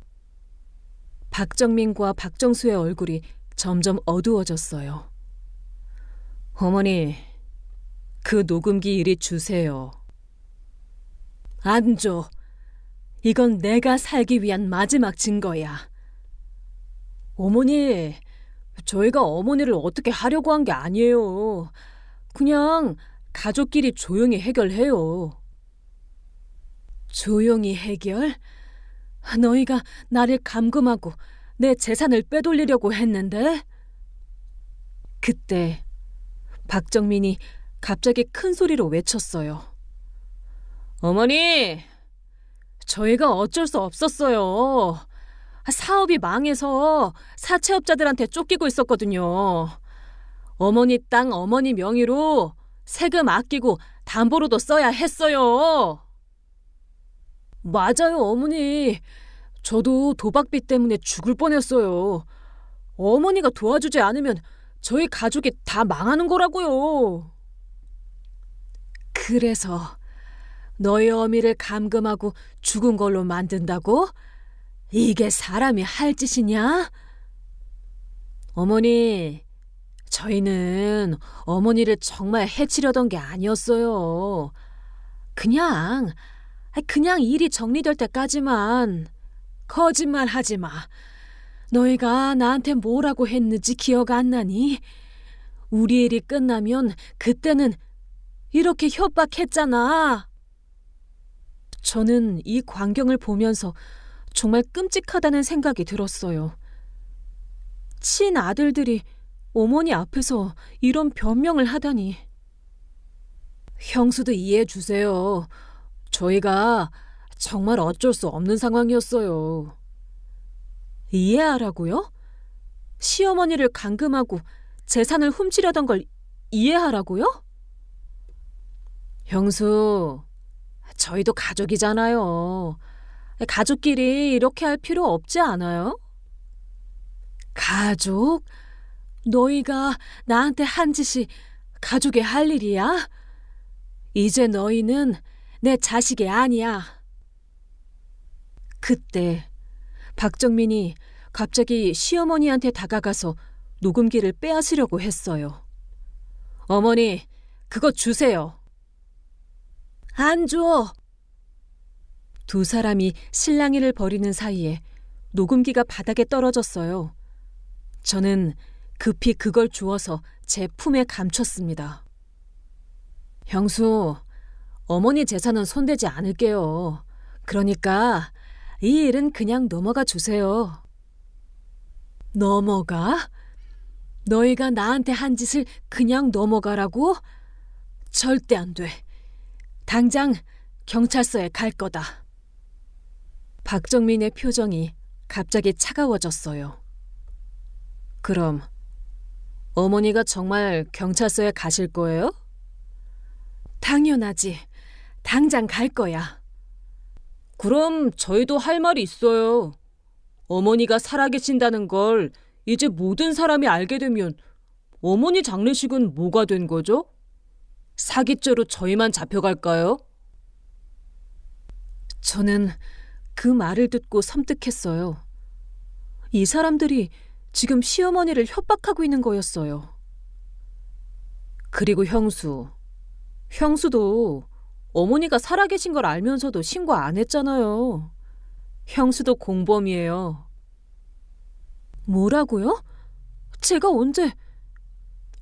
박정민과 박정수의 얼굴이 점점 어두워졌어요. 어머니, 그 녹음기 이리 주세요. 안 줘. 이건 내가 살기 위한 마지막 증거야. 어머니, 저희가 어머니를 어떻게 하려고 한 게 아니에요. 그냥 가족끼리 조용히 해결해요. 조용히 해결? 너희가 나를 감금하고 내 재산을 빼돌리려고 했는데? 그때 박정민이 갑자기 큰 소리로 외쳤어요. 어머니, 저희가 어쩔 수 없었어요. 사업이 망해서 사채업자들한테 쫓기고 있었거든요. 어머니 땅 어머니 명의로 세금 아끼고 담보로도 써야 했어요. 맞아요, 어머니. 저도 도박비 때문에 죽을 뻔했어요. 어머니가 도와주지 않으면 저희 가족이 다 망하는 거라고요. 그래서 너희 어미를 감금하고 죽은 걸로 만든다고? 이게 사람이 할 짓이냐? 어머니, 저희는 어머니를 정말 해치려던 게 아니었어요. 그냥 일이 정리될 때까지만. 거짓말 하지 마. 너희가 나한테 뭐라고 했는지 기억 안 나니? 우리 일이 끝나면 그때는 이렇게 협박했잖아. 저는 이 광경을 보면서 정말 끔찍하다는 생각이 들었어요. 친아들들이 어머니 앞에서 이런 변명을 하다니. 형수도 이해해 주세요. 저희가 정말 어쩔 수 없는 상황이었어요. 이해하라고요? 시어머니를 감금하고 재산을 훔치려던 걸 이해하라고요? 형수, 저희도 가족이잖아요. 가족끼리 이렇게 할 필요 없지 않아요? 가족? 너희가 나한테 한 짓이 가족이 할 일이야? 이제 너희는 내 자식이 아니야. 그때 박정민이 갑자기 시어머니한테 다가가서 녹음기를 빼앗으려고 했어요. 어머니, 그거 주세요. 안 줘. 두 사람이 실랑이를 벌이는 사이에 녹음기가 바닥에 떨어졌어요. 저는 급히 그걸 주워서 제 품에 감췄습니다. 형수, 어머니 재산은 손대지 않을게요. 그러니까 이 일은 그냥 넘어가 주세요. 넘어가? 너희가 나한테 한 짓을 그냥 넘어가라고? 절대 안 돼. 당장 경찰서에 갈 거다. 박정민의 표정이 갑자기 차가워졌어요. 그럼 어머니가 정말 경찰서에 가실 거예요? 당연하지. 당장 갈 거야. 그럼 저희도 할 말이 있어요. 어머니가 살아계신다는 걸 이제 모든 사람이 알게 되면 어머니 장례식은 뭐가 된 거죠? 사기죄로 저희만 잡혀갈까요? 저는 그 말을 듣고 섬뜩했어요. 이 사람들이 지금 시어머니를 협박하고 있는 거였어요. 그리고 형수도 어머니가 살아계신 걸 알면서도 신고 안 했잖아요. 형수도 공범이에요. 뭐라고요? 제가 언제?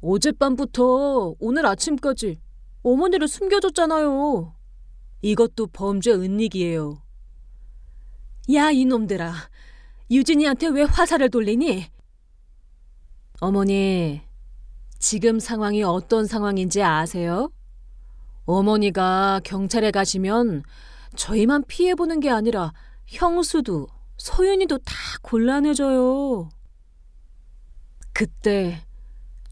어젯밤부터 오늘 아침까지 어머니를 숨겨줬잖아요. 이것도 범죄 은닉이에요. 야, 이놈들아. 유진이한테 왜 화살을 돌리니? 어머니, 지금 상황이 어떤 상황인지 아세요? 어머니가 경찰에 가시면 저희만 피해보는 게 아니라 형수도 서윤이도 다 곤란해져요. 그때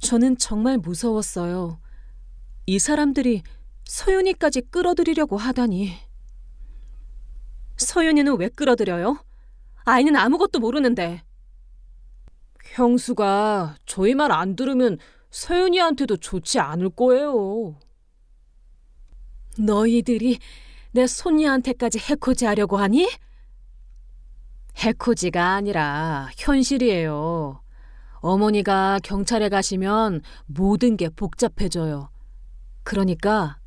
저는 정말 무서웠어요. 이 사람들이 서윤이까지 끌어들이려고 하다니. 서윤이는 왜 끌어들여요? 아이는 아무것도 모르는데. 형수가 저희 말 안 들으면 서윤이한테도 좋지 않을 거예요. 너희들이 내 손녀한테까지 해코지 하려고 하니? 해코지가 아니라 현실이에요. 어머니가 경찰에 가시면 모든 게 복잡해져요. 그러니까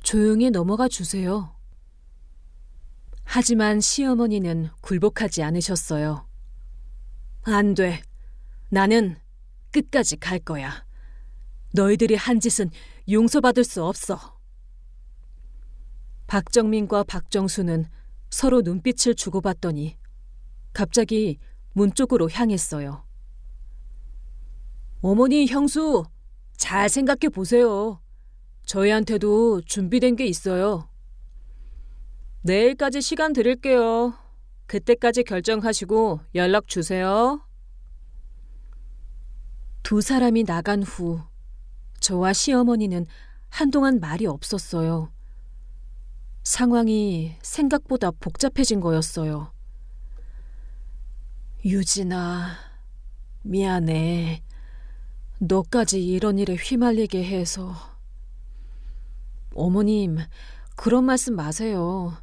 조용히 넘어가 주세요. 하지만 시어머니는 굴복하지 않으셨어요. 안 돼. 나는 끝까지 갈 거야. 너희들이 한 짓은 용서받을 수 없어. 박정민과 박정수는 서로 눈빛을 주고받더니 갑자기 문 쪽으로 향했어요. 어머니, 형수, 잘 생각해 보세요. 저희한테도 준비된 게 있어요. 내일까지 시간 드릴게요. 그때까지 결정하시고 연락 주세요. 두 사람이 나간 후 저와 시어머니는 한동안 말이 없었어요. 상황이 생각보다 복잡해진 거였어요. 유진아, 미안해. 너까지 이런 일에 휘말리게 해서. 어머님, 그런 말씀 마세요.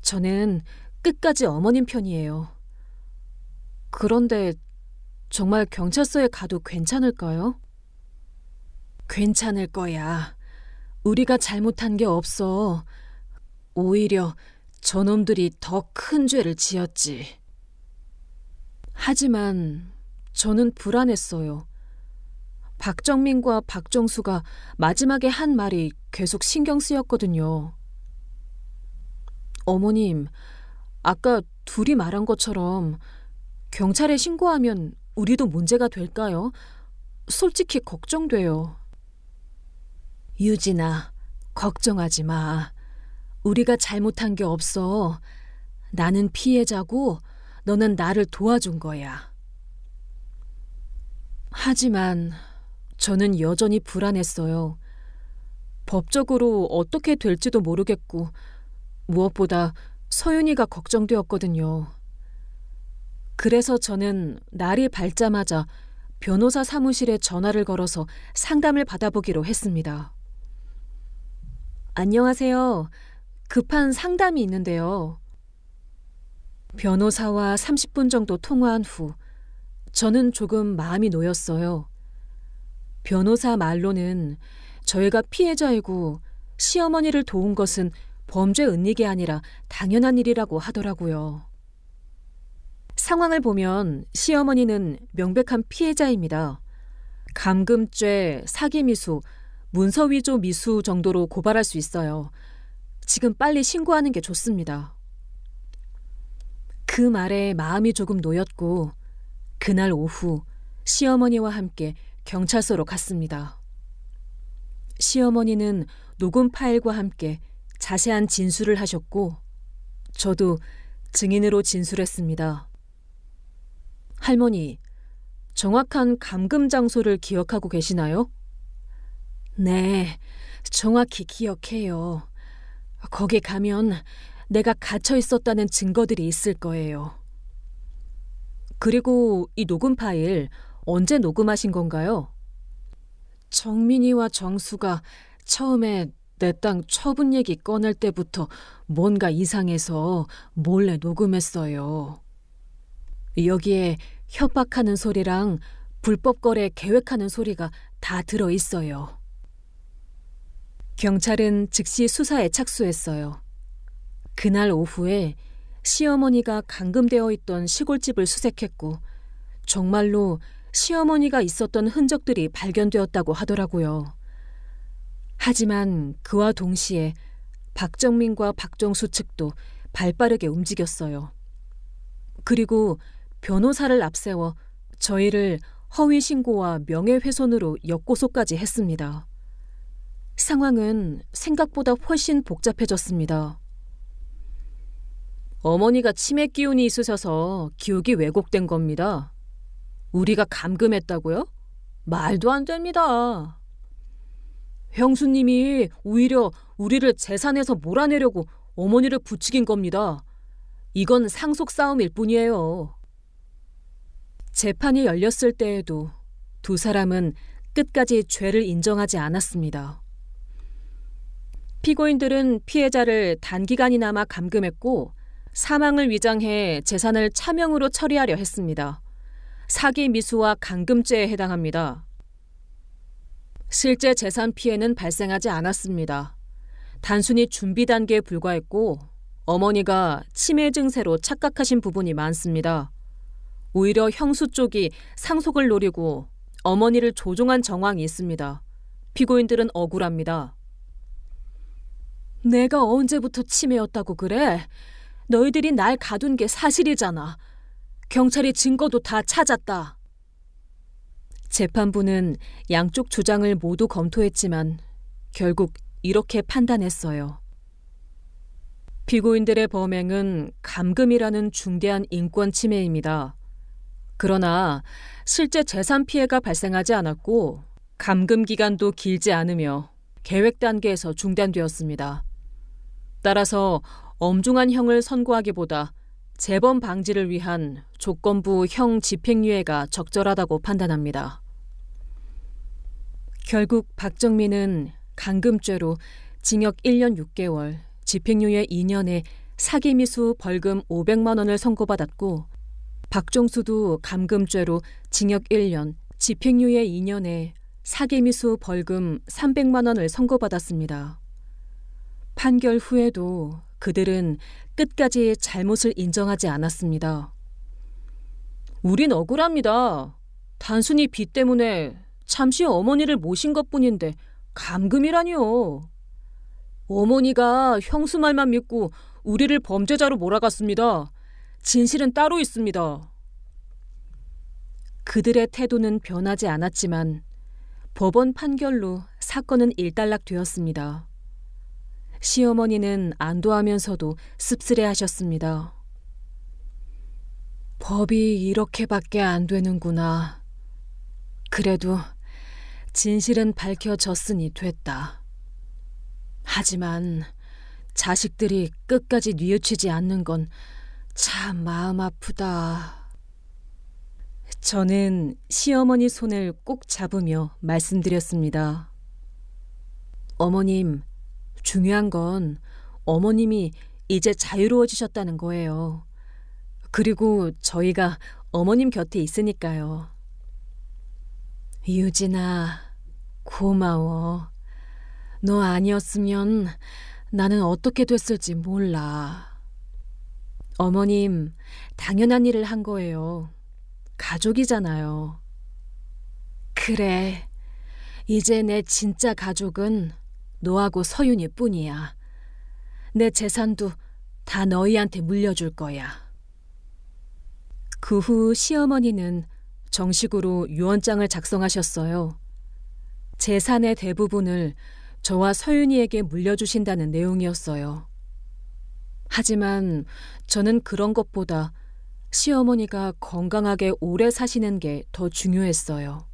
저는 끝까지 어머님 편이에요. 그런데 정말 경찰서에 가도 괜찮을까요? 괜찮을 거야. 우리가 잘못한 게 없어. 오히려 저놈들이 더 큰 죄를 지었지. 하지만 저는 불안했어요. 박정민과 박정수가 마지막에 한 말이 계속 신경 쓰였거든요. 어머님, 아까 둘이 말한 것처럼 경찰에 신고하면 우리도 문제가 될까요? 솔직히 걱정돼요. 유진아, 걱정하지 마. 우리가 잘못한 게 없어. 나는 피해자고 너는 나를 도와준 거야. 하지만 저는 여전히 불안했어요. 법적으로 어떻게 될지도 모르겠고 무엇보다 서윤이가 걱정되었거든요. 그래서 저는 날이 밝자마자 변호사 사무실에 전화를 걸어서 상담을 받아보기로 했습니다. 안녕하세요. 급한 상담이 있는데요. 변호사와 30분 정도 통화한 후 저는 조금 마음이 놓였어요. 변호사 말로는 저희가 피해자이고 시어머니를 도운 것은 범죄 은닉이 아니라 당연한 일이라고 하더라고요. 상황을 보면 시어머니는 명백한 피해자입니다. 감금죄, 사기미수, 문서위조 미수 정도로 고발할 수 있어요. 지금 빨리 신고하는 게 좋습니다. 그 말에 마음이 조금 놓였고 그날 오후 시어머니와 함께 경찰서로 갔습니다. 시어머니는 녹음 파일과 함께 자세한 진술을 하셨고 저도 증인으로 진술했습니다. 할머니, 정확한 감금 장소를 기억하고 계시나요? 네, 정확히 기억해요. 거기 가면 내가 갇혀 있었다는 증거들이 있을 거예요. 그리고 이 녹음 파일 언제 녹음하신 건가요? 정민이와 정수가 처음에 내 땅 처분 얘기 꺼낼 때부터 뭔가 이상해서 몰래 녹음했어요. 여기에 협박하는 소리랑 불법 거래 계획하는 소리가 다 들어 있어요. 경찰은 즉시 수사에 착수했어요. 그날 오후에 시어머니가 감금되어 있던 시골집을 수색했고 정말로 시어머니가 있었던 흔적들이 발견되었다고 하더라고요. 하지만 그와 동시에 박정민과 박정수 측도 발빠르게 움직였어요. 그리고 변호사를 앞세워 저희를 허위 신고와 명예훼손으로 역고소까지 했습니다. 상황은 생각보다 훨씬 복잡해졌습니다. 어머니가 치매 기운이 있으셔서 기억이 왜곡된 겁니다. 우리가 감금했다고요? 말도 안 됩니다. 형수님이 오히려 우리를 재산에서 몰아내려고 어머니를 부추긴 겁니다. 이건 상속 싸움일 뿐이에요. 재판이 열렸을 때에도 두 사람은 끝까지 죄를 인정하지 않았습니다. 피고인들은 피해자를 단기간이나마 감금했고 사망을 위장해 재산을 차명으로 처리하려 했습니다. 사기 미수와 감금죄에 해당합니다. 실제 재산 피해는 발생하지 않았습니다. 단순히 준비 단계에 불과했고 어머니가 치매 증세로 착각하신 부분이 많습니다. 오히려 형수 쪽이 상속을 노리고 어머니를 조종한 정황이 있습니다. 피고인들은 억울합니다. 내가 언제부터 치매였다고 그래? 너희들이 날 가둔 게 사실이잖아. 경찰이 증거도 다 찾았다. 재판부는 양쪽 주장을 모두 검토했지만 결국 이렇게 판단했어요. 피고인들의 범행은 감금이라는 중대한 인권 침해입니다. 그러나 실제 재산 피해가 발생하지 않았고 감금 기간도 길지 않으며 계획 단계에서 중단되었습니다. 따라서 엄중한 형을 선고하기보다 재범 방지를 위한 조건부 형 집행유예가 적절하다고 판단합니다. 결국 박정민은 감금죄로 징역 1년 6개월, 집행유예 2년에 사기미수 벌금 500만 원을 선고받았고 박정수도 감금죄로 징역 1년, 집행유예 2년에 사기미수 벌금 300만 원을 선고받았습니다. 판결 후에도 그들은 끝까지 잘못을 인정하지 않았습니다. 우린 억울합니다. 단순히 빚 때문에 잠시 어머니를 모신 것뿐인데 감금이라니요. 어머니가 형수 말만 믿고 우리를 범죄자로 몰아갔습니다. 진실은 따로 있습니다. 그들의 태도는 변하지 않았지만 법원 판결로 사건은 일단락되었습니다. 시어머니는 안도하면서도 씁쓸해하셨습니다. 법이 이렇게밖에 안 되는구나. 그래도 진실은 밝혀졌으니 됐다. 하지만 자식들이 끝까지 뉘우치지 않는 건 참 마음 아프다. 저는 시어머니 손을 꼭 잡으며 말씀드렸습니다. 어머님, 중요한 건 어머님이 이제 자유로워지셨다는 거예요. 그리고 저희가 어머님 곁에 있으니까요. 유진아, 고마워. 너 아니었으면 나는 어떻게 됐을지 몰라. 어머님, 당연한 일을 한 거예요. 가족이잖아요. 그래, 이제 내 진짜 가족은 너하고 서윤이 뿐이야. 내 재산도 다 너희한테 물려줄 거야. 그 후 시어머니는 정식으로 유언장을 작성하셨어요. 재산의 대부분을 저와 서윤이에게 물려주신다는 내용이었어요. 하지만 저는 그런 것보다 시어머니가 건강하게 오래 사시는 게 더 중요했어요.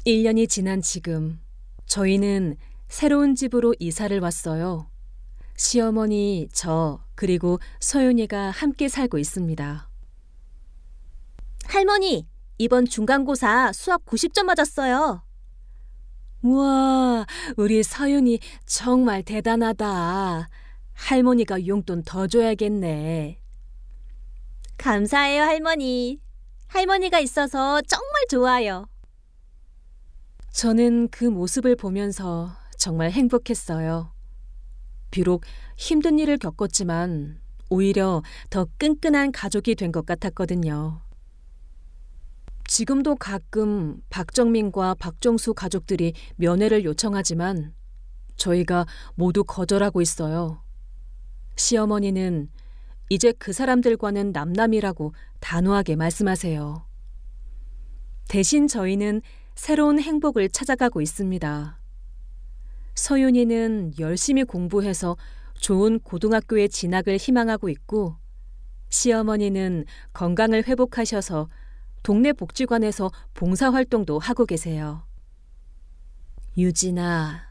1년이 지난 지금 저희는 새로운 집으로 이사를 왔어요. 시어머니, 저, 그리고 서윤이가 함께 살고 있습니다. 할머니, 이번 중간고사 수학 90점 맞았어요. 우와, 우리 서윤이 정말 대단하다. 할머니가 용돈 더 줘야겠네. 감사해요, 할머니. 할머니가 있어서 정말 좋아요. 저는 그 모습을 보면서 정말 행복했어요. 비록 힘든 일을 겪었지만 오히려 더 끈끈한 가족이 된 것 같았거든요. 지금도 가끔 박정민과 박정수 가족들이 면회를 요청하지만 저희가 모두 거절하고 있어요. 시어머니는 이제 그 사람들과는 남남이라고 단호하게 말씀하세요. 대신 저희는 새로운 행복을 찾아가고 있습니다. 서윤이는 열심히 공부해서 좋은 고등학교에 진학을 희망하고 있고, 시어머니는 건강을 회복하셔서 동네 복지관에서 봉사활동도 하고 계세요. 유진아,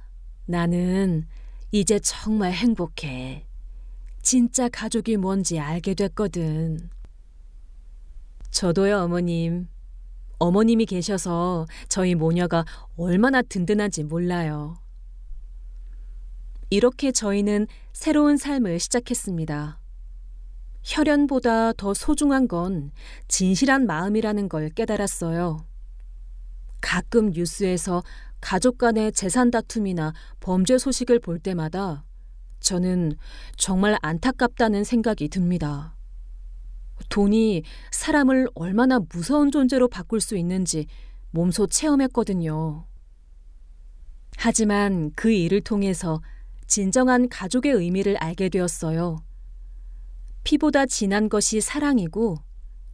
나는 이제 정말 행복해. 진짜 가족이 뭔지 알게 됐거든. 저도요, 어머님. 어머님이 계셔서 저희 모녀가 얼마나 든든한지 몰라요. 이렇게 저희는 새로운 삶을 시작했습니다. 혈연보다 더 소중한 건 진실한 마음이라는 걸 깨달았어요. 가끔 뉴스에서 가족 간의 재산 다툼이나 범죄 소식을 볼 때마다 저는 정말 안타깝다는 생각이 듭니다. 돈이 사람을 얼마나 무서운 존재로 바꿀 수 있는지 몸소 체험했거든요. 하지만 그 일을 통해서 진정한 가족의 의미를 알게 되었어요. 피보다 진한 것이 사랑이고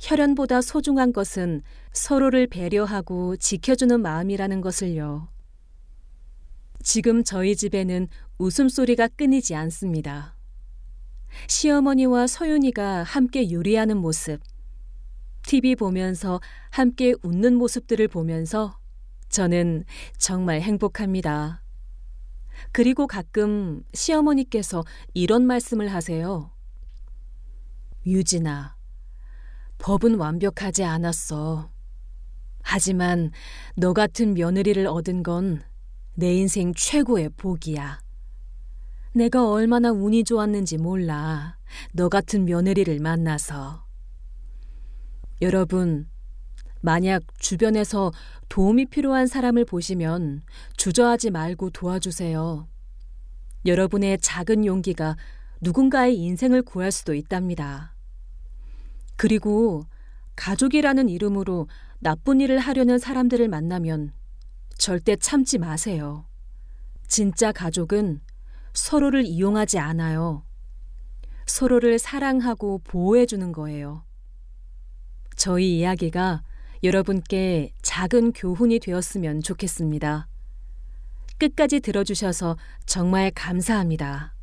혈연보다 소중한 것은 서로를 배려하고 지켜주는 마음이라는 것을요. 지금 저희 집에는 웃음소리가 끊이지 않습니다. 시어머니와 서윤이가 함께 요리하는 모습, TV 보면서 함께 웃는 모습들을 보면서 저는 정말 행복합니다. 그리고 가끔 시어머니께서 이런 말씀을 하세요. 유진아, 법은 완벽하지 않았어. 하지만 너 같은 며느리를 얻은 건 내 인생 최고의 복이야. 내가 얼마나 운이 좋았는지 몰라. 너 같은 며느리를 만나서. 여러분, 만약 주변에서 도움이 필요한 사람을 보시면 주저하지 말고 도와주세요. 여러분의 작은 용기가 누군가의 인생을 구할 수도 있답니다. 그리고 가족이라는 이름으로 나쁜 일을 하려는 사람들을 만나면 절대 참지 마세요. 진짜 가족은 서로를 이용하지 않아요. 서로를 사랑하고 보호해주는 거예요. 저희 이야기가 여러분께 작은 교훈이 되었으면 좋겠습니다. 끝까지 들어주셔서 정말 감사합니다.